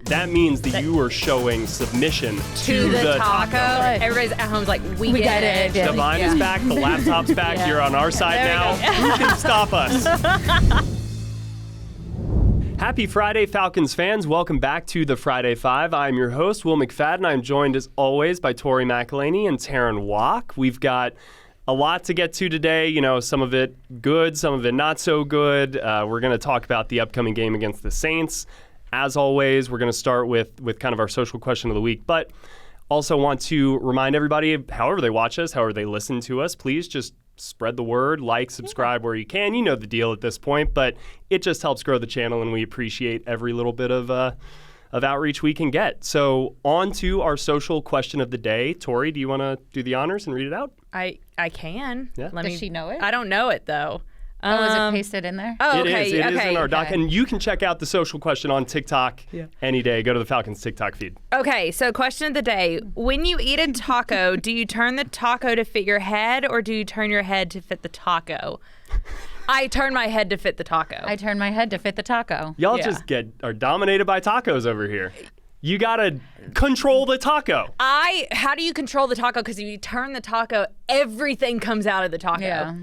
that means that you are showing submission to the taco. Everybody's at home's like, we get it. Divine is back. The laptop's back. You're on our side now. Who can stop us? Happy Friday, Falcons fans. Welcome back to the Friday Five. I'm your host, Will McFadden. I'm joined, as always, by Tori, McElhaney, and Terrin Waack. We've got a lot to get to today. You know, some of it good, some of it not so good. We're going to talk about the upcoming game against the Saints. As always, we're going to start with kind of our social question of the week, but also want to remind everybody, however they watch us, however they listen to us, please just spread the word, like, subscribe where you can. You know the deal at this point, but it just helps grow the channel, and we appreciate every little bit of outreach we can get. So on to our social question of the day. Tori, do you want to do the honors and read it out? I can. Yeah. Does she know it? I don't know it, though. Oh, is it pasted in there? Oh, okay. It is in our doc. And you can check out the social question on TikTok any day. Go to the Falcons TikTok feed. Okay, so question of the day. When you eat a taco, do you turn the taco to fit your head, or do you turn your head to fit the taco? I turn my head to fit the taco. I turn my head to fit the taco. Y'all just are dominated by tacos over here. You gotta control the taco. How do you control the taco? Because if you turn the taco, everything comes out of the taco. Yeah.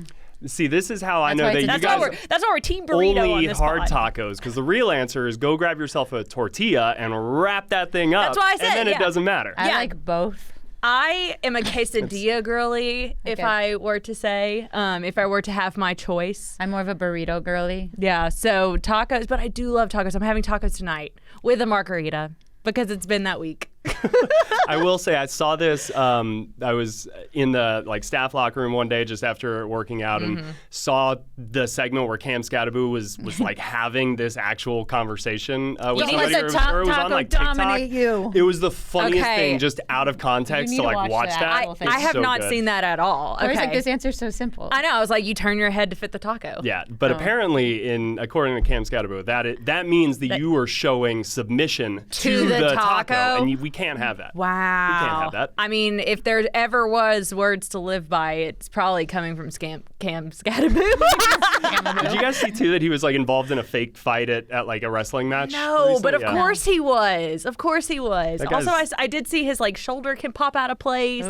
See, this is how I know that you guys that's why we're Team Burrito only on eat this hard pod. tacos, because the real answer is go grab yourself a tortilla and wrap that thing up. That's what I said, and then it doesn't matter. I like both. I am a quesadilla girly, if I were to say, if I were to have my choice. I'm more of a burrito girly. Yeah, so tacos, but I do love tacos. I'm having tacos tonight with a margarita because it's been that week. I will say I saw this. I was in the staff locker room one day just after working out and saw the segment where Cam Scadaboo was having this actual conversation with somebody. It was on TikTok. You. It was the funniest thing, just out of context to watch that. I have not seen that at all. I was like, this answer's so simple. I know. I was like, you turn your head to fit the taco. Yeah, but apparently, according to Cam Scadaboo, that means that you are showing submission to the taco, and we can't have that. Wow. We can't have that. I mean, if there ever was words to live by, it's probably coming from Cam Scadaboo. Did you guys see, too, that he was involved in a fake fight at a wrestling match? No, recently? but of course he was. Of course he was. Also, I did see his shoulder can pop out of place.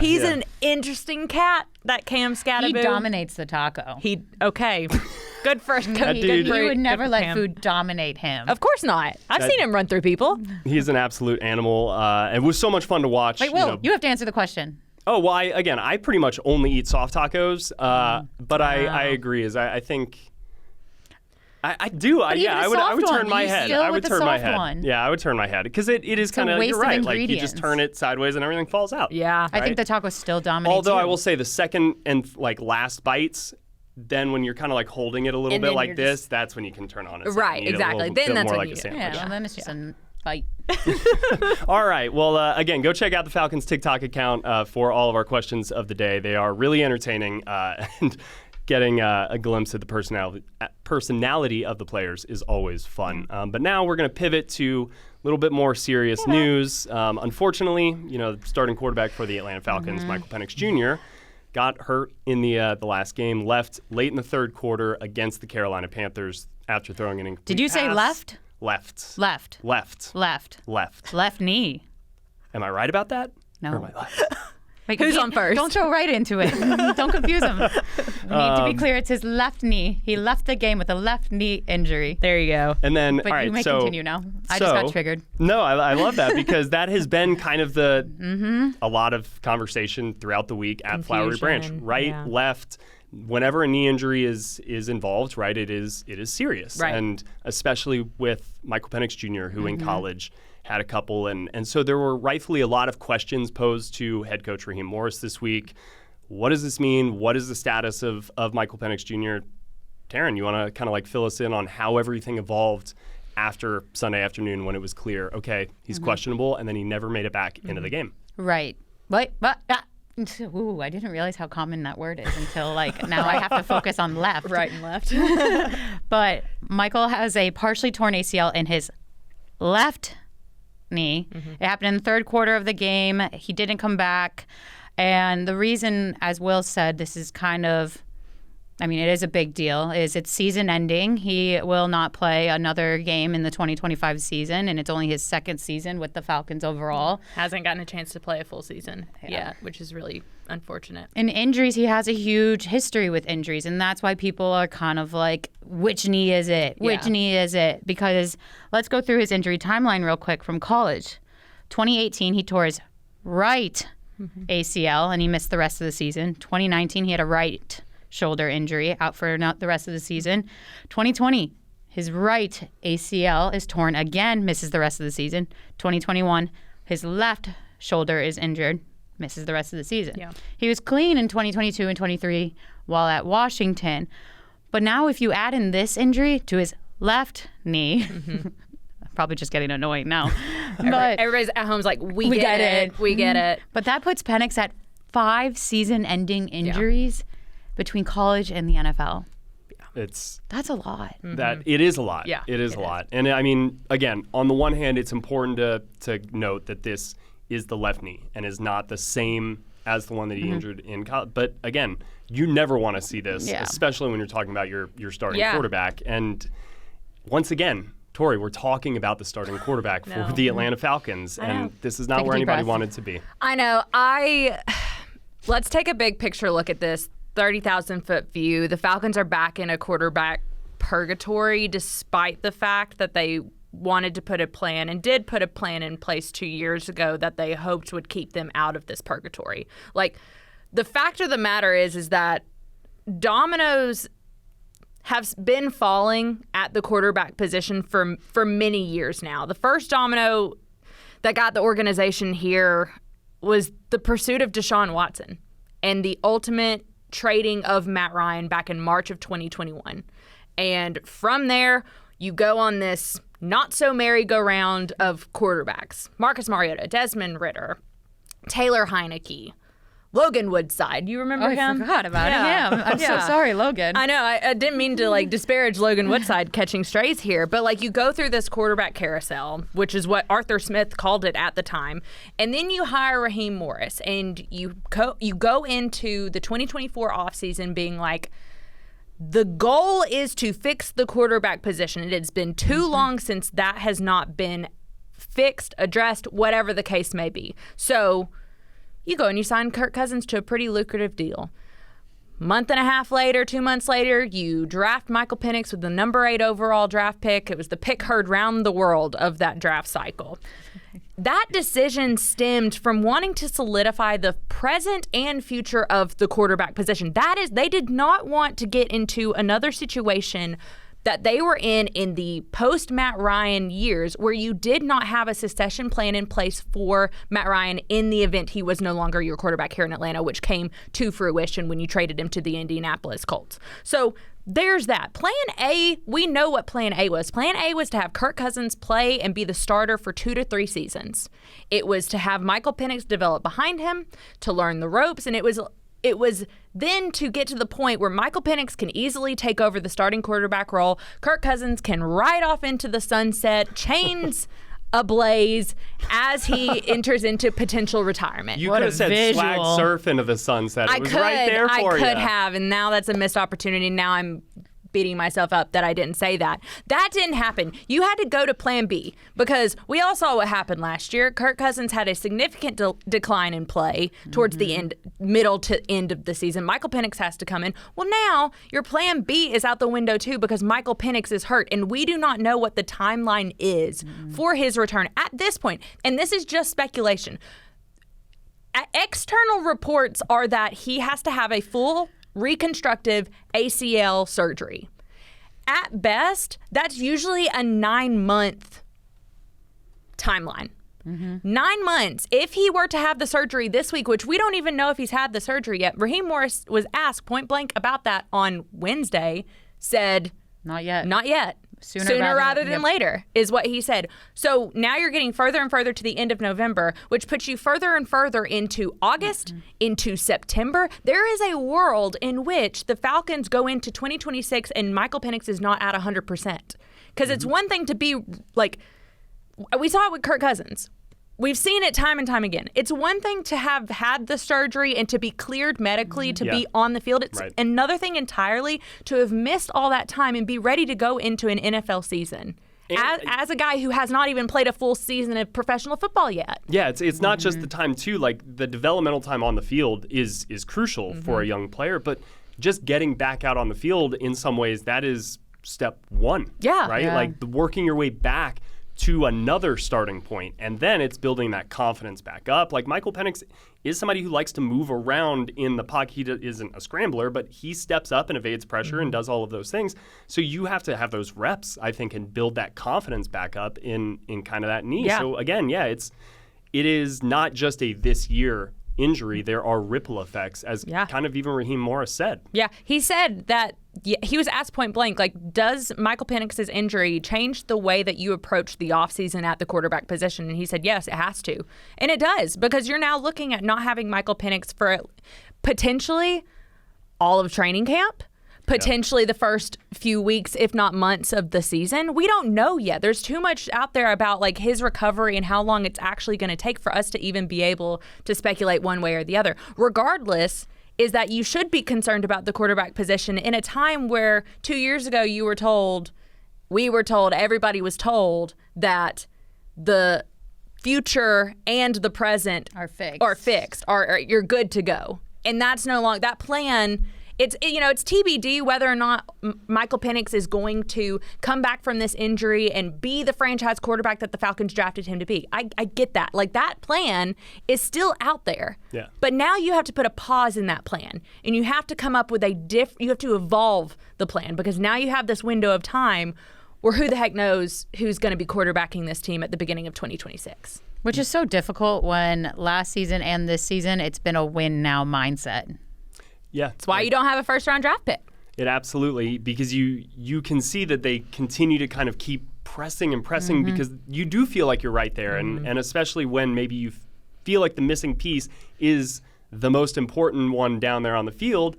He's an interesting cat, that Cam Scadaboo. He dominates the taco. Okay. Good for him. He would never let food dominate him. Of course not. I've seen him run through people. He's an absolute animal. It was so much fun to watch. Wait, Will, you have to answer the question. Oh, well, I pretty much only eat soft tacos, but I agree. I think I do. I would turn my head. I would turn my head. Yeah, I would turn my head because it is kind of, you're right. You just turn it sideways and everything falls out. Yeah, I think the taco still dominates. Although I will say the second and last bites. Then when you're kind of holding it a little bit like this, that's when you can turn on it. Right, exactly. Then that's when you do. Yeah, then it's just a fight. All right. Well, again, go check out the Falcons TikTok account for all of our questions of the day. They are really entertaining, and getting a glimpse at the personality of the players is always fun. But now we're going to pivot to a little bit more serious news. Unfortunately, the starting quarterback for the Atlanta Falcons, Michael Penix Jr., got hurt in the last game, left late in the third quarter against the Carolina Panthers after throwing an incomplete Did you say pass. left? Left. Left. Left. Left. Left. Left knee. Am I right about that? No. Or am I left? Wait, who's on first? Don't throw right into it. Don't confuse him. We need to be clear. It's his left knee. He left the game with a left knee injury. There you go. And then, But all right, you may so continue now. I just got triggered. No, I love that because that has been kind of a lot of conversation throughout the week at Flowery Branch. Right, left. Whenever a knee injury is involved, right, it is serious. Right. And especially with Michael Penix Jr., who in college had a couple. And so there were rightfully a lot of questions posed to head coach Raheem Morris this week. What does this mean? What is the status of Michael Penix Jr.? Terrin, you want to kind of fill us in on how everything evolved after Sunday afternoon when it was clear, okay, he's questionable, and then he never made it back into the game. Right. Ooh, I didn't realize how common that word is until now I have to focus on left. Right and left. But Michael has a partially torn ACL in his left knee. It happened in the third quarter of the game. He didn't come back. And the reason, as Will said, this is kind of I mean, it is a big deal. It's season ending. He will not play another game in the 2025 season, and it's only his second season with the Falcons overall. Hasn't gotten a chance to play a full season yet, which is really unfortunate. And injuries, he has a huge history with injuries, and that's why people are kind of like, which knee is it? Which knee is it? Because let's go through his injury timeline real quick from college. 2018, he tore his right ACL, and he missed the rest of the season. 2019, he had a right shoulder injury, out for the rest of the season. 2020, his right ACL is torn again, misses the rest of the season. 2021, his left shoulder is injured, misses the rest of the season. Yeah. He was clean in 2022 and 23 while at Washington. But now if you add in this injury to his left knee, probably just getting annoying now. But everybody's at home's like, we get it. We get it. But that puts Penix at 5 season-ending injuries between college and the NFL. That's a lot. That it is a lot. Yeah, it is a lot. And I mean, again, on the one hand, it's important to note that this is the left knee and is not the same as the one that he injured in college. But again, you never want to see this, especially when you're talking about your starting quarterback. And once again, Tori, we're talking about the starting quarterback for the Atlanta Falcons, and this is not where anybody wanted to be. I know. Let's take a big picture look at this. 30,000-foot view. The Falcons are back in a quarterback purgatory, despite the fact that they wanted to put a plan and did put a plan in place 2 years ago that they hoped would keep them out of this purgatory. Like, the fact of the matter is that dominoes have been falling at the quarterback position for many years now. The first domino that got the organization here was the pursuit of Deshaun Watson and the ultimate trading of Matt Ryan back in March of 2021. And from there, you go on this not-so-merry-go-round of quarterbacks. Marcus Mariota, Desmond Ridder, Taylor Heineke, Logan Woodside. You remember him? I forgot about him. I'm so sorry, Logan. I know. I didn't mean to disparage Logan Woodside catching strays here, but you go through this quarterback carousel, which is what Arthur Smith called it at the time, and then you hire Raheem Morris, and you go into the 2024 offseason being like, the goal is to fix the quarterback position. It has been too long since that has not been fixed, addressed, whatever the case may be. So you go and you sign Kirk Cousins to a pretty lucrative deal. Month and a half later, 2 months later, you draft Michael Penix with the number 8 overall draft pick. It was the pick heard round the world of that draft cycle. That decision stemmed from wanting to solidify the present and future of the quarterback position. That is, they did not want to get into another situation that they were in the post-Matt Ryan years where you did not have a succession plan in place for Matt Ryan in the event he was no longer your quarterback here in Atlanta, which came to fruition when you traded him to the Indianapolis Colts. So there's that. Plan A, we know what Plan A was. Plan A was to have Kirk Cousins play and be the starter for 2 to 3 seasons. It was to have Michael Penix develop behind him, to learn the ropes, and it was then to get to the point where Michael Penix can easily take over the starting quarterback role. Kirk Cousins can ride off into the sunset, chains ablaze as he enters into potential retirement. You could have said swag surf into the sunset. It was right there for you. I could have, and now that's a missed opportunity. Now I'm beating myself up that I didn't say that. That didn't happen. You had to go to Plan B because we all saw what happened last year. Kirk Cousins had a significant decline in play towards the middle to end of the season. Michael Penix has to come in. Well, now your Plan B is out the window too because Michael Penix is hurt, and we do not know what the timeline is for his return at this point. And this is just speculation. External reports are that he has to have a full reconstructive ACL surgery. At best, that's usually a 9-month timeline. 9 months. If he were to have the surgery this week, which we don't even know if he's had the surgery yet, Raheem Morris was asked point blank about that on Wednesday, said, Not yet. Not yet. Sooner rather than later is what he said. So now you're getting further and further to the end of November, which puts you further and further into August, into September. There is a world in which the Falcons go into 2026 and Michael Penix is not at 100%. Because it's one thing to be like, we saw it with Kirk Cousins. we've seen it time and time again. It's one thing to have had the surgery and to be cleared medically to be on the field. It's another thing entirely to have missed all that time and be ready to go into an NFL season. As a guy who has not even played a full season of professional football yet. Yeah, it's not just the time, too. Like, the developmental time on the field is crucial for a young player, but just getting back out on the field in some ways, that is step one. Yeah. Right? Yeah. Like, working your way back to another starting point, and then it's building that confidence back up. Like, Michael Penix is somebody who likes to move around in the pocket. He isn't a scrambler, but he steps up and evades pressure and does all of those things. So you have to have those reps, I think, and build that confidence back up in kind of that knee. Yeah. So again, it is not just a this year injury. There are ripple effects, as kind of even Raheem Morris said. Yeah, he said that he was asked point blank, like, does Michael Penix's injury change the way that you approach the offseason at the quarterback position? And he said, yes, it has to. And it does, because you're now looking at not having Michael Penix for potentially all of training camp, potentially the first few weeks, if not months of the season. We don't know yet. There's too much out there about like his recovery and how long it's actually going to take for us to even be able to speculate one way or the other. Regardless, is that you should be concerned about the quarterback position in a time where 2 years ago everybody was told that the future and the present are fixed, you're good to go. And that's no longer that plan. It's TBD whether or not Michael Penix is going to come back from this injury and be the franchise quarterback that the Falcons drafted him to be. I get that. Like, that plan is still out there. Yeah. But now you have to put a pause in that plan, and you have to come up with you have to evolve the plan, because now you have this window of time where who the heck knows who's going to be quarterbacking this team at the beginning of 2026. Which is so difficult when last season and this season it's been a win now mindset. Yeah. That's why you don't have a first-round draft pick. It absolutely, because you can see that they continue to kind of keep pressing and pressing because you do feel like you're right there. And especially when maybe you feel like the missing piece is the most important one down there on the field,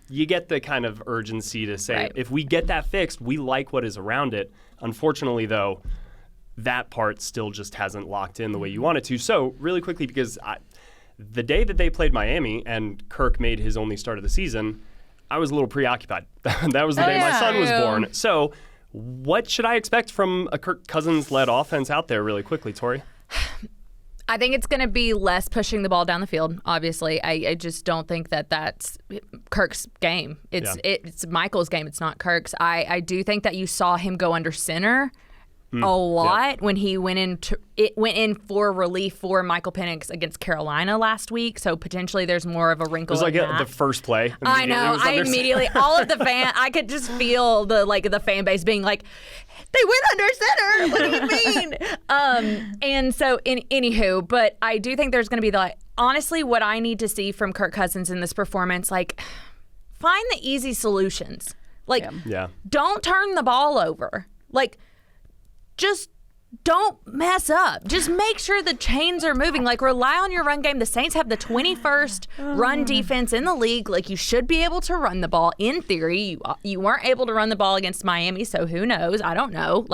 you get the kind of urgency to say, if we get that fixed, we like what is around it. Unfortunately, though, that part still just hasn't locked in the way you want it to. So really quickly, because the day that they played Miami and Kirk made his only start of the season, I was a little preoccupied. That was the day my son was born. So what should I expect from a Kirk Cousins-led offense out there really quickly, Tori? I think it's going to be less pushing the ball down the field, obviously. I just don't think that that's Kirk's game. It's Michael's game. It's not Kirk's. I do think that you saw him go under center a lot when he went in for relief for Michael Penix against Carolina last week. So potentially there's more of a wrinkle. It was like the first play. I know. I immediately all of the I could just feel the fan base being like, they went under center. What do you mean? And so anywho, but I do think there's going to be honestly what I need to see from Kirk Cousins in this performance, like, find the easy solutions. Like, don't turn the ball over. Like, just don't mess up. Just make sure the chains are moving. Like, rely on your run game. The Saints have the 21st run defense in the league. Like, you should be able to run the ball in theory. You weren't able to run the ball against Miami, so who knows? I don't know.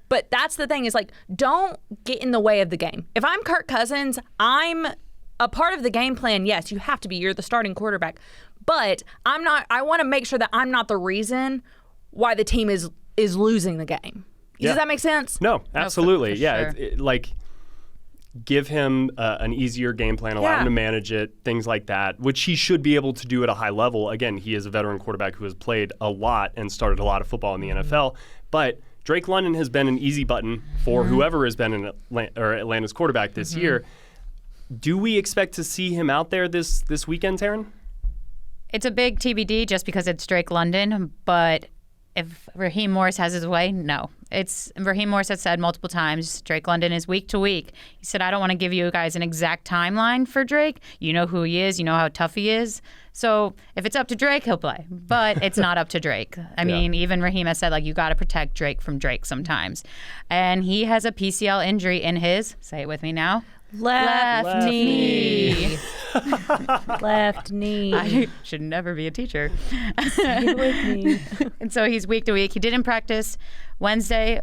But that's the thing is, like, don't get in the way of the game. If I'm Kirk Cousins, I'm a part of the game plan. Yes, you have to be. You're the starting quarterback. But I'm not. I want to make sure that I'm not the reason why the team is losing the game. Does that make sense? No, absolutely. Sure. Give him an easier game plan, allow him to manage it, things like that, which he should be able to do at a high level. Again, he is a veteran quarterback who has played a lot and started a lot of football in the NFL. But Drake London has been an easy button for whoever has been Atlanta's quarterback this year. Do we expect to see him out there this weekend, Terrin? It's a big TBD just because it's Drake London, but if Raheem Morris has his way, no. Raheem Morris has said multiple times, Drake London is week to week. He said, I don't want to give you guys an exact timeline for Drake. You know who he is. You know how tough he is. So if it's up to Drake, he'll play. But it's not up to Drake. I mean, even Raheem has said, like, you got to protect Drake from Drake sometimes. And he has a PCL injury in his, say it with me now, left knee. Left knee. I should never be a teacher. Say it with me. And so he's week to week. He didn't practice Wednesday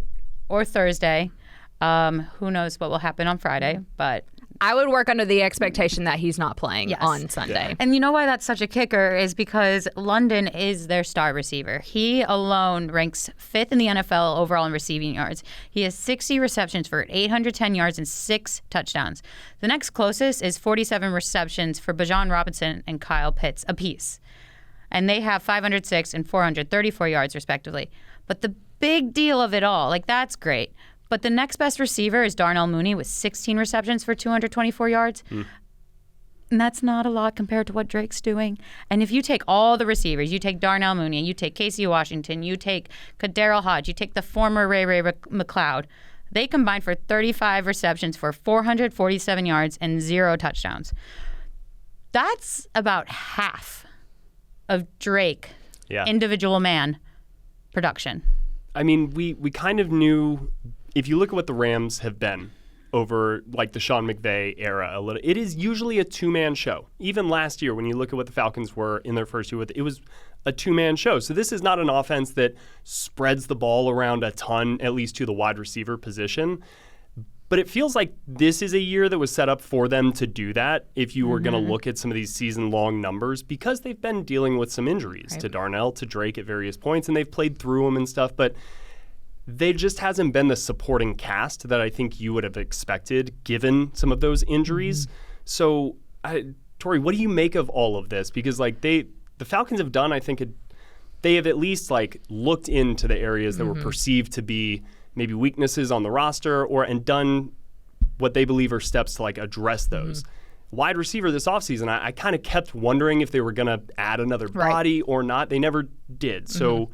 or Thursday. Who knows what will happen on Friday, but I would work under the expectation that he's not playing on Sunday. Yeah. And you know why that's such a kicker is because London is their star receiver. He alone ranks 5th in the NFL overall in receiving yards. He has 60 receptions for 810 yards and 6 touchdowns. The next closest is 47 receptions for Bijan Robinson and Kyle Pitts apiece. And they have 506 and 434 yards respectively. But the big deal of it all, like that's great. But the next best receiver is Darnell Mooney with 16 receptions for 224 yards. And that's not a lot compared to what Drake's doing. And if you take all the receivers, you take Darnell Mooney, you take Casey Washington, you take Kaderil Hodge, you take the former Ray McLeod, they combined for 35 receptions for 447 yards and 0 touchdowns. That's about half of Drake, individual man production. I mean, we kind of knew, if you look at what the Rams have been over like the Sean McVay era a little, it is usually a two-man show. Even last year, when you look at what the Falcons were in their first year with, it was a two-man show. So this is not an offense that spreads the ball around a ton, at least to the wide receiver position. But it feels like this is a year that was set up for them to do that if you were going to look at some of these season-long numbers, because they've been dealing with some injuries to Darnell, to Drake at various points, and they've played through them and stuff. But they just hasn't been the supporting cast that I think you would have expected given some of those injuries. So, Tori, what do you make of all of this? Because like the Falcons have done, I think, they have at least like looked into the areas that were perceived to be maybe weaknesses on the roster and done what they believe are steps to like address those. Wide receiver this offseason, I kind of kept wondering if they were going to add another body or not. They never did. So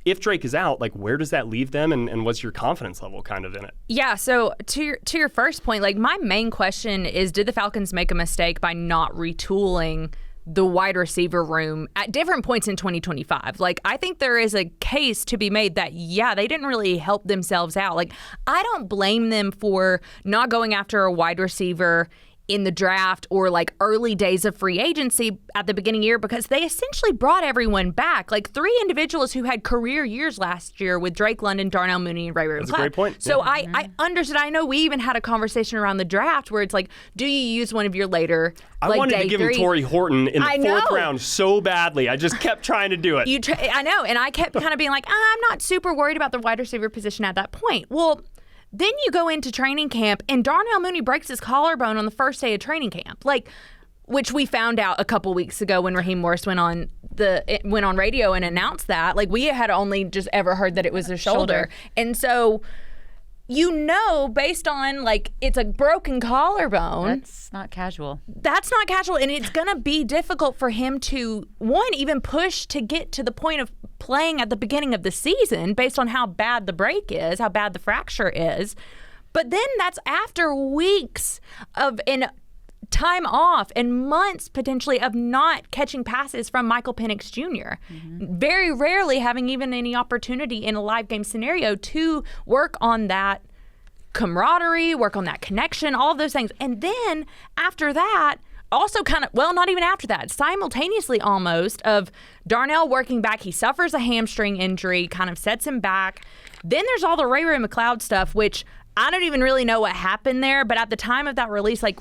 if Drake is out, like where does that leave them, and what's your confidence level kind of in it? Yeah, so to your first point, like my main question is, did the Falcons make a mistake by not retooling the wide receiver room at different points in 2025? Like, I think there is a case to be made that, they didn't really help themselves out. Like, I don't blame them for not going after a wide receiver in the draft or like early days of free agency at the beginning of the year, because they essentially brought everyone back. Like 3 individuals who had career years last year with Drake London, Darnell Mooney, and Ray McLeod. That's a great point. So I understood. I know we even had a conversation around the draft where it's like, do you use one of your later I wanted to give him Tori Horton in the 4th round so badly. I just kept trying to do it. I know. And I kept kind of being like, I'm not super worried about the wide receiver position at that point. Well, then you go into training camp and Darnell Mooney breaks his collarbone on the first day of training camp, like, which we found out a couple weeks ago when Raheem Morris went on radio and announced that. Like, we had only just ever heard that it was a shoulder. And so, based on like it's a broken collarbone. That's not casual. And it's going to be difficult for him to, even push to get to the point of playing at the beginning of the season based on how bad the break is, how bad the fracture is. But then that's after weeks of time off and months potentially of not catching passes from Michael Penix Jr. Very rarely having even any opportunity in a live game scenario to work on that camaraderie, work on that connection, all of those things. And then after that, also not even after that, simultaneously almost, of Darnell working back. He suffers a hamstring injury, kind of sets him back. Then there's all the Ray McLeod stuff, which I don't even really know what happened there. But at the time of that release, like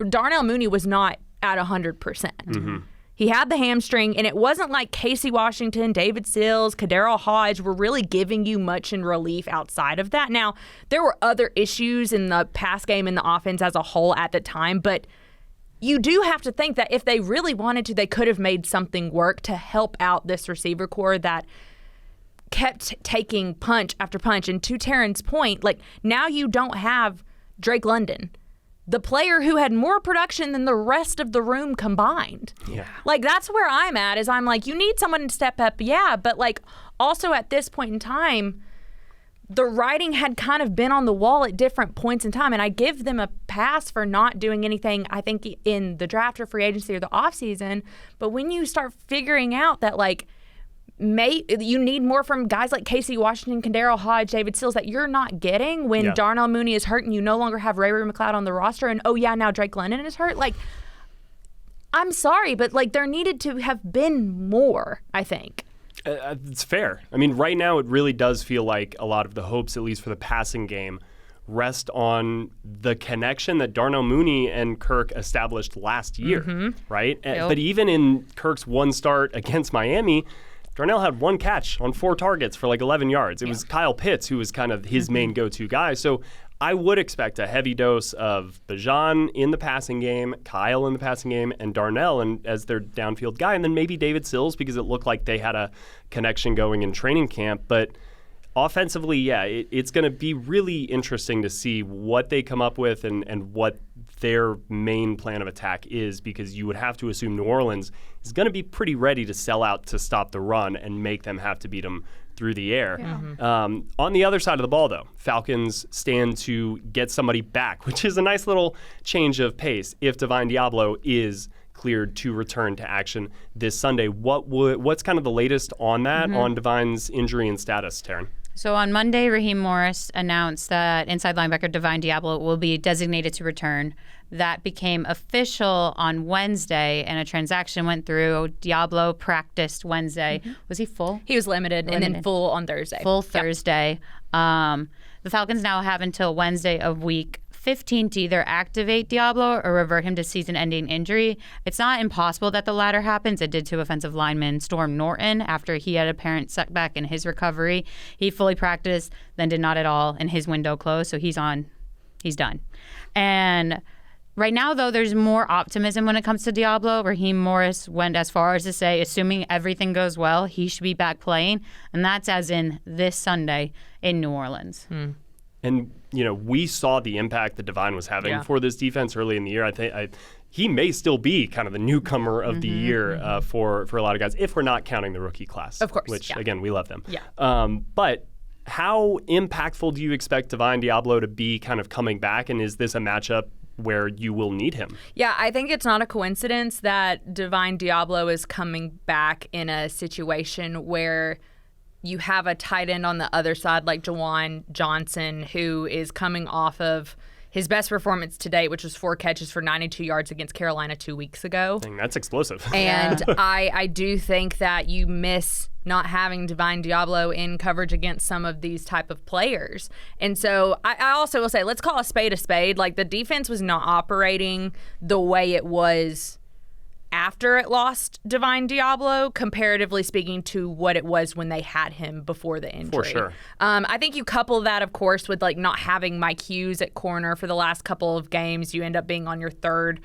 Darnell Mooney was not at 100%. He had the hamstring, and it wasn't like Casey Washington, David Sills, Kaderil Hodge were really giving you much in relief outside of that. Now, there were other issues in the pass game and the offense as a whole at the time, but you do have to think that if they really wanted to, they could have made something work to help out this receiver core that kept taking punch after punch. And to Terrin's point, like, now you don't have Drake London, the player who had more production than the rest of the room combined. Yeah. Like, that's where I'm at, is I'm like, you need someone to step up, but like also at this point in time, the writing had kind of been on the wall at different points in time, and I give them a pass for not doing anything, I think, in the draft or free agency or the offseason. But when you start figuring out that, like, you need more from guys like Casey Washington, Kaderil Hodge, David Sills that you're not getting when Darnell Mooney is hurt and you no longer have Ray McLeod on the roster, and now Drake London is hurt. Like, I'm sorry, but like there needed to have been more, I think. It's fair. I mean, right now it really does feel like a lot of the hopes, at least for the passing game, rest on the connection that Darnell Mooney and Kirk established last year, right? Yep. But even in Kirk's one start against Miami, Darnell had one catch on 4 targets for like 11 yards. It was Kyle Pitts who was kind of his main go-to guy. So I would expect a heavy dose of Bijan in the passing game, Kyle in the passing game, and Darnell as their downfield guy, and then maybe David Sills because it looked like they had a connection going in training camp. But offensively, it's going to be really interesting to see what they come up with and what their main plan of attack is, because you would have to assume New Orleans is going to be pretty ready to sell out to stop the run and make them have to beat them through the air. On the other side of the ball, though, Falcons stand to get somebody back, which is a nice little change of pace if Divine Deablo is cleared to return to action this Sunday. What's kind of the latest on that, on Divine's injury and status, Terrin? So on Monday, Raheem Morris announced that inside linebacker Divine Deablo will be designated to return. That became official on Wednesday, and a transaction went through. Deablo practiced Wednesday. Was he full? He was limited, and then full on Thursday. Full Thursday. The Falcons now have until Wednesday of week 15 to either activate Deablo or revert him to season-ending injury. It's not impossible that the latter happens. It did to offensive lineman Storm Norton after he had apparent setback in his recovery. He fully practiced, then did not at all, and his window closed, so he's done. And right now, though, there's more optimism when it comes to Deablo. Raheem Morris went as far as to say, assuming everything goes well, he should be back playing, and that's as in this Sunday in New Orleans. And, we saw the impact that Divine was having for this defense early in the year. I think he may still be kind of the newcomer of the year for a lot of guys, if we're not counting the rookie class. Of course. Which, again, we love them. Yeah. But how impactful do you expect Divine Deablo to be kind of coming back? And is this a matchup where you will need him? Yeah, I think it's not a coincidence that Divine Deablo is coming back in a situation where you have a tight end on the other side like Jawan Johnson, who is coming off of his best performance to date, which was 4 catches for 92 yards against Carolina 2 weeks ago. Dang, that's explosive. And I do think that you miss not having Divine Deablo in coverage against some of these type of players. And so I also will say, let's call a spade a spade. Like, the defense was not operating the way it was after it lost Divine Deablo, comparatively speaking to what it was when they had him before the injury. For sure. I think you couple that, of course, with like not having Mike Hughes at corner for the last couple of games. You end up being on your 3rd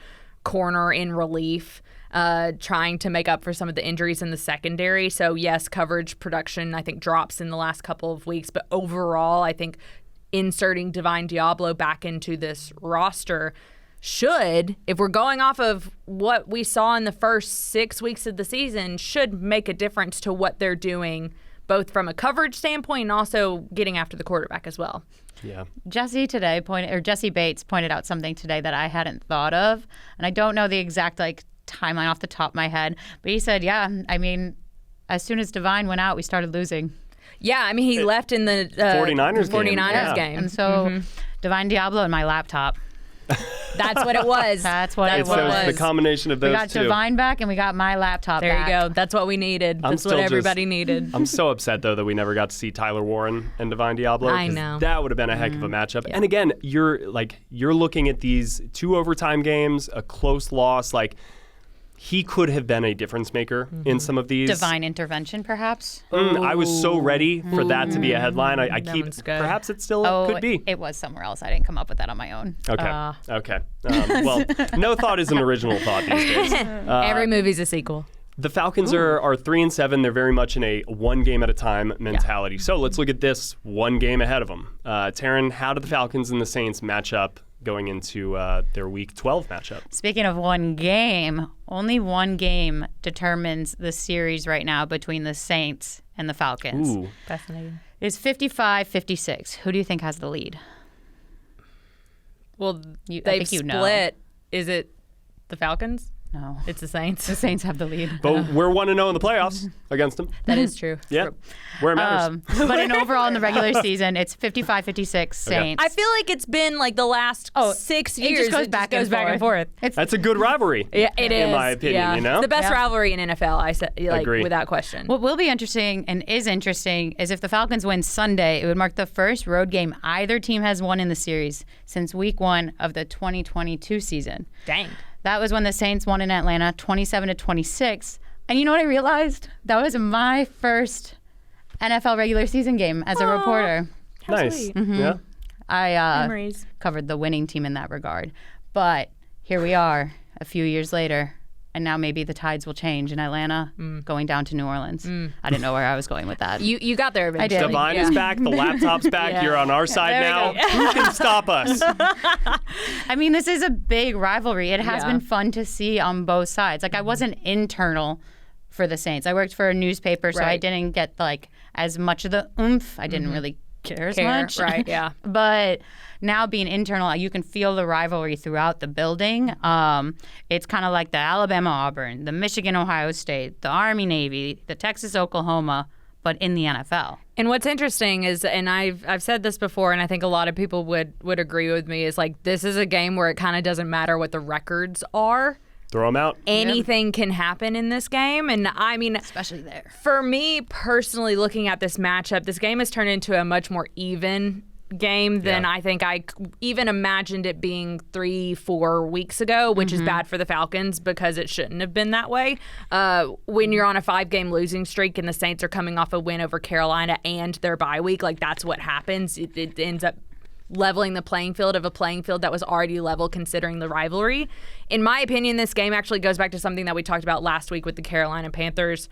corner in relief, trying to make up for some of the injuries in the secondary. So yes, coverage production I think drops in the last couple of weeks, but overall I think inserting Divine Deablo back into this roster should, if we're going off of what we saw in the first 6 weeks of the season, should make a difference to what they're doing, both from a coverage standpoint and also getting after the quarterback as well. Yeah. Jesse Bates pointed out something today that I hadn't thought of, and I don't know the exact timeline off the top of my head, but he said, as soon as Divine went out, we started losing. Yeah, he left in the 49ers game. And so Divine Deablo and my laptop. That's what it was. That's what it was. So the combination of those two. We got Divine back and we got my laptop back. There you go. That's what we needed. That's what everybody needed. I'm so upset, though, that we never got to see Tyler Warren and Divine Deablo. I know. That would have been a heck of a matchup. Yeah. And again, you're looking at these 2 overtime games, a close loss. He could have been a difference maker in some of these. Divine intervention, perhaps? I was so ready for that to be a headline. Perhaps it still could be. It was somewhere else. I didn't come up with that on my own. Okay. Well, no thought is an original thought these days. Every movie's a sequel. The Falcons are 3-7. They're very much in a one game at a time mentality. So let's look at this one game ahead of them. Terrin, how do the Falcons and the Saints match up going into their Week 12 matchup? Speaking of one game, only one game determines the series right now between the Saints and the Falcons. Ooh. Fascinating. It's 55-56. Who do you think has the lead? Well, they've split. Is it the Falcons? No. It's the Saints. The Saints have the lead. But we're 1-0 in the playoffs against them. That is true. Yeah, where it matters. But overall in the regular season, it's 55-56 Saints. I feel like it's been like the last 6 years. It just goes back and forth. That's a good rivalry. Yeah, it is. In my opinion, yeah. you know? It's the best rivalry in NFL, I said, Agree. without question. What will be interesting and is interesting is if the Falcons win Sunday, it would mark the first road game either team has won in the series since week 1 of the 2022 season. Dang. That was when the Saints won in Atlanta 27-26. And you know what I realized? That was my first NFL regular season game as a reporter. Nice. Mm-hmm. Yeah. I Memories. covered the winning team in that regard. But here we are a few years later. And now maybe the tides will change in Atlanta, going down to New Orleans. I didn't know where I was going with that. You got there eventually. I did. Divine is back. The laptop's back. Yeah. You're on our side There we now. go. Who can stop us? I mean, this is a big rivalry. It has Yeah. been fun to see on both sides. Like, I wasn't internal for the Saints. I worked for a newspaper, so I Right. didn't get, like, as much of the oomph. I didn't really care as much. Right, yeah. But now being internal, you can feel the rivalry throughout the building. It's kind of like the Alabama-Auburn, the Michigan-Ohio State, the Army-Navy, the Texas-Oklahoma, but in the NFL. And what's interesting is, and I've said this before, and I think a lot of people would agree with me, is like this is a game where it kind of doesn't matter what the records are. Throw them out. Anything can happen in this game. And I mean, Especially there. for me personally, looking at this matchup, this game has turned into a much more even game than Yeah. I think I even imagined it being 3-4 weeks ago, which is bad for the Falcons because it shouldn't have been that way. When you're on a 5-game losing streak and the Saints are coming off a win over Carolina and their bye week, like that's what happens. It ends up leveling the playing field of a playing field that was already level considering the rivalry. In my opinion, this game actually goes back to something that we talked about last week with the Carolina Panthers,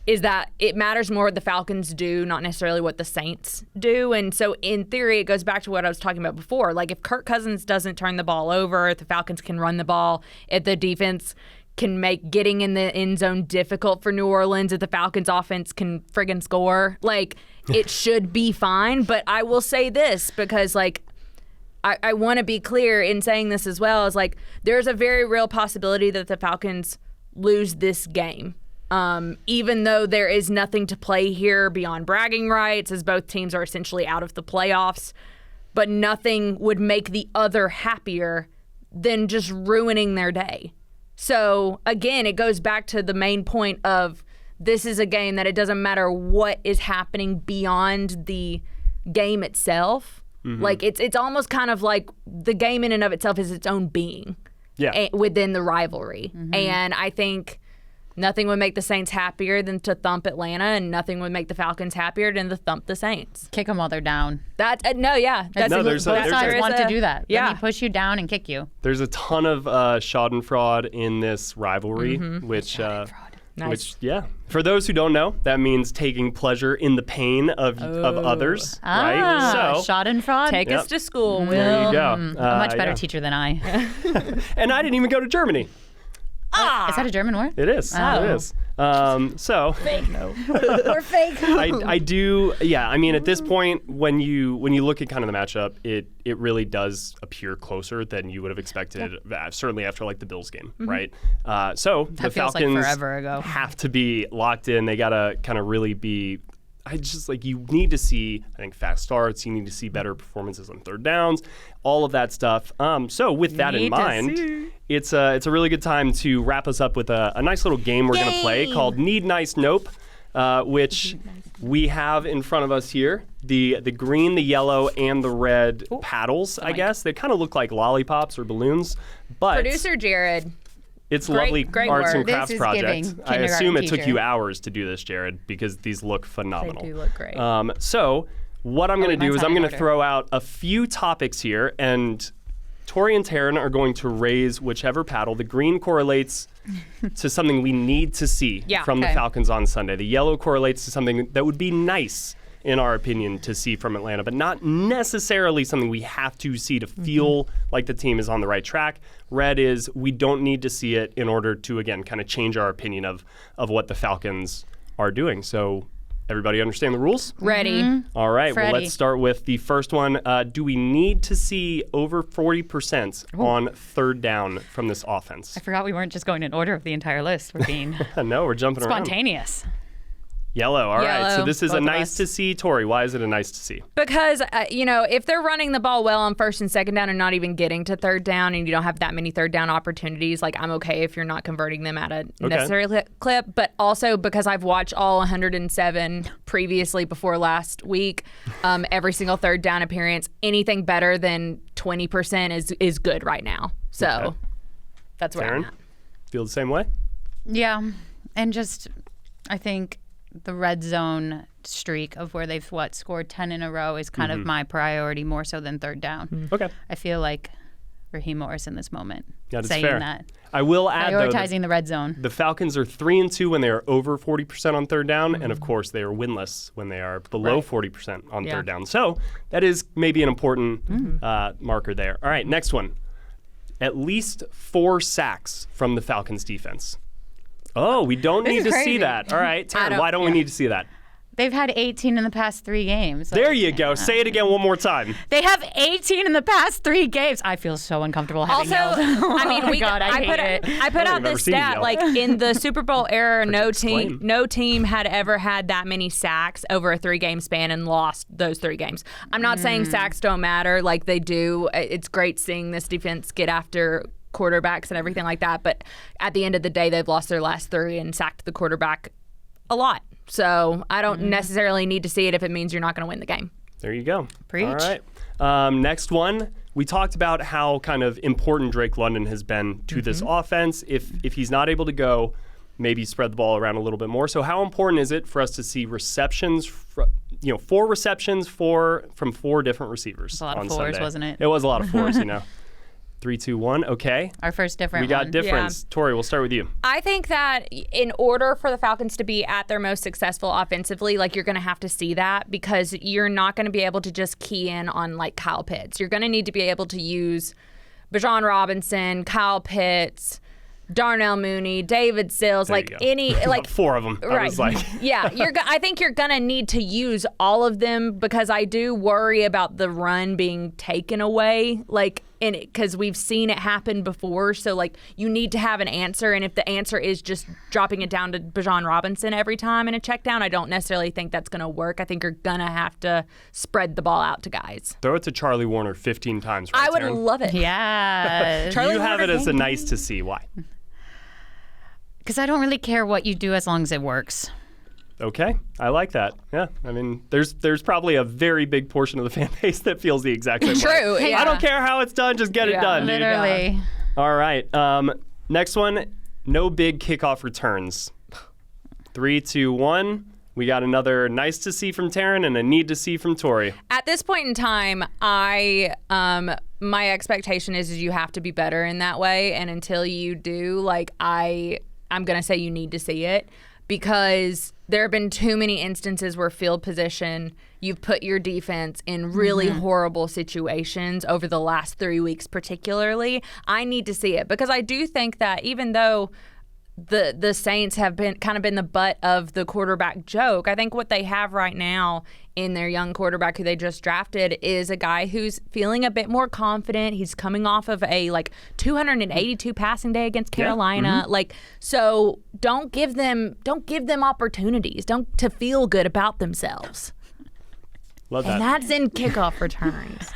is that it matters more what the Falcons do, not necessarily what the Saints do. And so in theory, it goes back to what I was talking about before. Like if Kirk Cousins doesn't turn the ball over, if the Falcons can run the ball, if the defense can make getting in the end zone difficult for New Orleans, if the Falcons offense can friggin' score, like it should be fine. But I will say this because like I want to be clear in saying this as well, is like there's a very real possibility that the Falcons lose this game. Even though there is nothing to play here beyond bragging rights, as both teams are essentially out of the playoffs, but nothing would make the other happier than just ruining their day. So again, it goes back to the main point of this is a game that it doesn't matter what is happening beyond the game itself. Like it's almost kind of like the game in and of itself is its own being within the rivalry. And I think nothing would make the Saints happier than to thump Atlanta, and nothing would make the Falcons happier than to thump the Saints. Kick them while they're down. That that's No, there's Both a- sides want to do that. Yeah. Let me push you down and kick you. There's a ton of schadenfreude in this rivalry, which Nice. For those who don't know, that means taking pleasure in the pain of others, right? So Schadenfreude. Take us to school, Will. there you go. A much better teacher than I. And I didn't even go to Germany. Is that a German word? It is. Oh. It is. So We're fake. I do. Yeah. I mean, at this point, when you look at kind of the matchup, it really does appear closer than you would have expected. Certainly after like the Bills game, right? So the feels like Falcons forever ago. have to be locked in. They gotta kind of really be. I just like you need to see. I think fast starts. You need to see better performances on third downs. All of that stuff. So with that in mind, it's a really good time to wrap us up with a nice little game we're gonna play called Need Nice Nope, which we have in front of us here. The green, the yellow, and the red paddles. I guess they kind of look like lollipops or balloons, but Producer Jared. it's Great- lovely great arts work. and crafts This is project. giving I assume it took kindergarten you teacher. hours to do this, Jared, because these look phenomenal. They do look great. So what I'm going to do mine's is not I'm in going to order. throw out a few topics here, and Tori and Terrin are going to raise whichever paddle. The green correlates to something we need to see from the okay. Falcons on Sunday. The yellow correlates to something that would be nice, in our opinion, to see from Atlanta, but not necessarily something we have to see to feel like the team is on the right track. Red is we don't need to see it in order to, again, kind of change our opinion of what the Falcons are doing. So Everybody understand the rules? Ready. All right, well, Freddie. let's start with the first one. Do we need to see over 40% on third down from this offense? I forgot we weren't just going in order of the entire list. We're being No, we're jumping around. spontaneous. Yellow. All right, so Yellow, this is both a of nice us. to see. Tori, why is it a nice to see? Because, if they're running the ball well on first and second down and not even getting to third down and you don't have that many third down opportunities, like I'm okay if you're not converting them at a necessary clip. But also because I've watched all 107 previously before last week, every single third down appearance, anything better than 20% is good right now. So Okay. that's where I'm Terrin, at. feel the same way? Yeah, and just I think the red zone streak of where they've scored 10 in a row is kind of my priority more so than third down. Okay. I feel like Raheem Morris in this moment That is saying fair. that. I will add, though, Prioritizing the red zone. the Falcons are 3-2 when they are over 40% on third down, and of course they are winless when they are below 40% on third down. So that is maybe an important marker there. All right, next one. At least 4 sacks from the Falcons defense. Oh, we don't need is to see crazy. that. All right, Terrin, don't- why don't we need to see that? They've had 18 in the past 3 games. There you go. Say it again one more time. They have 18 in the past 3 games. I feel so uncomfortable having Also, yelled. I mean, Oh my God, I put hate it. I put out I've never this seen you stat yell. like in the Super Bowl era, no exclaim. team had ever had that many sacks over a 3-game span and lost those 3 games. I'm not saying sacks don't matter, like they do. It's great seeing this defense get after quarterbacks and everything like that, but at the end of the day, they've lost their last 3 and sacked the quarterback a lot. So I don't necessarily need to see it if it means you're not going to win the game. There you go. Preach. All right. Next one. We talked about how kind of important Drake London has been to this offense. If he's not able to go, maybe spread the ball around a little bit more. So how important is it for us to see receptions, 4 receptions from 4 different receivers a lot of on fours, Sunday? wasn't it? It was a lot of 4s, 3, 2, 1. Okay. Our first different We got one. difference. Tori, we'll start with you. I think that in order for the Falcons to be at their most successful offensively, like you're going to have to see that because you're not going to be able to just key in on like Kyle Pitts. You're going to need to be able to use Bijan Robinson, Kyle Pitts, Darnell Mooney, David Sills, There like you go. any like 4 of them. I Right. was like, yeah, I think you're going to need to use all of them because I do worry about the run being taken away, because we've seen it happen before. So, you need to have an answer. And if the answer is just dropping it down to Bijan Robinson every time in a check down, I don't necessarily think that's going to work. I think you're going to have to spread the ball out to guys. throw it to Charlie Warner 15 times. Right, I would Terrin? love it. Yeah. You have it as a nice to see. Why? Because I don't really care what you do as long as it works. Okay, I like that. Yeah, I mean, there's probably a very big portion of the fan base that feels the exact same way. True. Yeah. I don't care how it's done, just get it Yeah, done, dude. Literally. All right. Next one, no big kickoff returns. 3, 2, 1. We got another nice to see from Terrin and a need to see from Tori. At this point in time, my expectation is you have to be better in that way, and until you do, I'm gonna say you need to see it because there have been too many instances where field position, you've put your defense in really horrible situations over the last 3 weeks, particularly. I need to see it because I do think that even though the Saints have been the butt of the quarterback joke, I think what they have right now in their young quarterback who they just drafted is a guy who's feeling a bit more confident. He's coming off of a 282 passing day against Carolina. So don't give them opportunities to feel good about themselves. Love that. And that's in kickoff returns.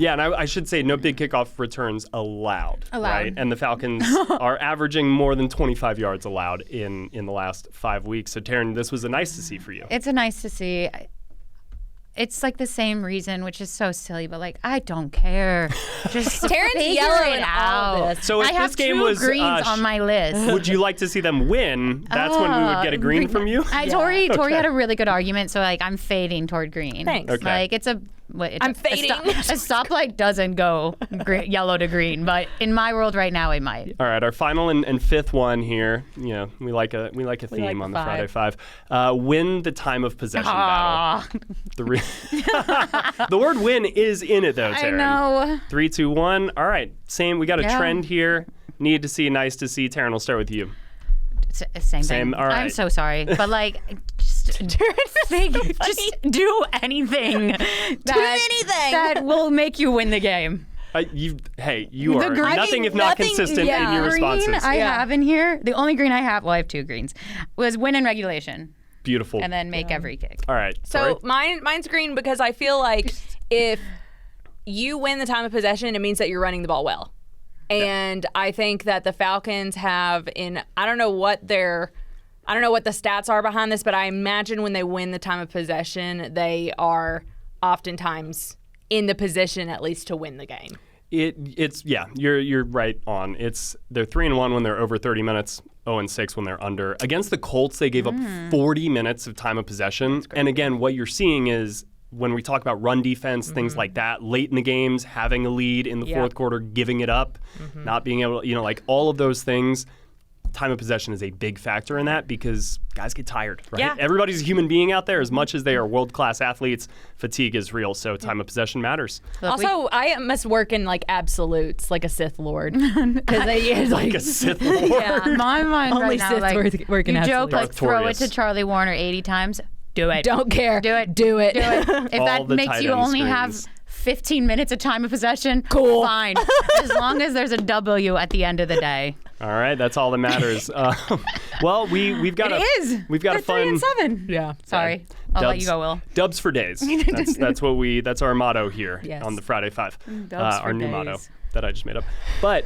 Yeah, and I should say no big kickoff returns allowed. Right? And the Falcons are averaging more than 25 yards allowed in the last 5 weeks. So, Terrin, this was a nice to see for you. It's a nice to see. It's the same reason, which is so silly, but I don't care. Just Terrin's figure yellow it in all out. of this. So if I have this game 2 was greens on my list. would you like to see them win? That's when we would get a green from you. Tori Okay. had a really good argument, so I'm fading toward green. Thanks. Okay. It's a I'm fading. A stoplight doesn't go yellow to green, but in my world right now, it might. All right, our final and fifth one here. We like a theme on the Friday Five. Win the time of possession battle. The word "win" is in it though, Terrin. I know. 3, 2, 1. All right, same. We got a trend here. Need to see, nice to see. Terrin, we'll start with you. Same thing. Same, all right. I'm so sorry, but just just do anything. That will make you win the game. You are nothing if not consistent in your responses. Green I have in here, the only green I have, well, I have 2 greens, was win in regulation. Beautiful. And then make every kick. All right. So mine's green because I feel like if you win the time of possession, it means that you're running the ball well. And I think that the Falcons have I don't know what the stats are behind this, but I imagine when they win the time of possession, they are oftentimes in the position at least to win the game. You're right on. They're 3-1 when they're over 30 minutes, 0-6 when they're under. Against the Colts, they gave up 40 minutes of time of possession. And again, what you're seeing is when we talk about run defense, things like that, late in the games, having a lead in the fourth quarter, giving it up, not being able to, like all of those things. Time of possession is a big factor in that because guys get tired, right? Yeah. Everybody's a human being out there. As much as they are world-class athletes, fatigue is real, so time of possession matters. Also, I must work in like absolutes, like a Sith Lord. Because they use like a Sith Lord? Yeah. My mind Only right now, Siths like, work in you joke, absolutes. like, throw it to Charlie Warner 80 times. Do it. Don't care. Do it. Do it. Do it. If All that the makes tight you end only screens. have 15 minutes of time of possession, Cool. fine. As long as there's a W at the end of the day. All right, that's all that matters. Well, we've got we've got a fun 3-7. Yeah. Sorry. I'll let you go, Will. Dubs for days. That's our motto here on the Friday Five. Dubs for our new days. motto that I just made up. But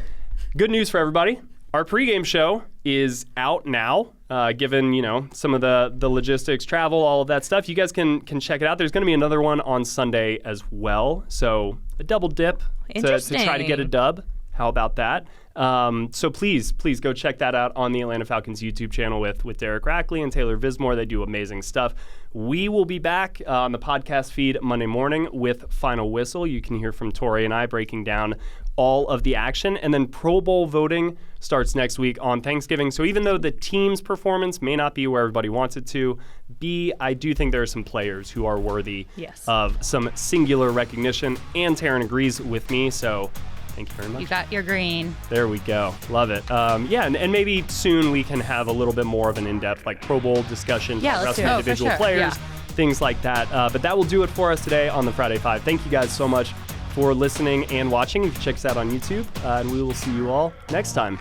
good news for everybody. Our pregame show is out now. Given some of the logistics, travel, all of that stuff, you guys can check it out. There's going to be another one on Sunday as well. So a double dip to try to get a dub. How about that? So please go check that out on the Atlanta Falcons YouTube channel with Derek Rackley and Taylor Vismore. They do amazing stuff. We will be back on the podcast feed Monday morning with Final Whistle. You can hear from Tori and I breaking down all of the action. And then Pro Bowl voting starts next week on Thanksgiving. So even though the team's performance may not be where everybody wants it to be, I do think there are some players who are worthy of some singular recognition. And Terrin agrees with me, so thank you very much. You got your green. There we go. Love it. And maybe soon we can have a little bit more of an in-depth like Pro Bowl discussion about some individual players, things like that. But that will do it for us today on the Friday Five. Thank you guys so much for listening and watching. You can check us out on YouTube, and we will see you all next time.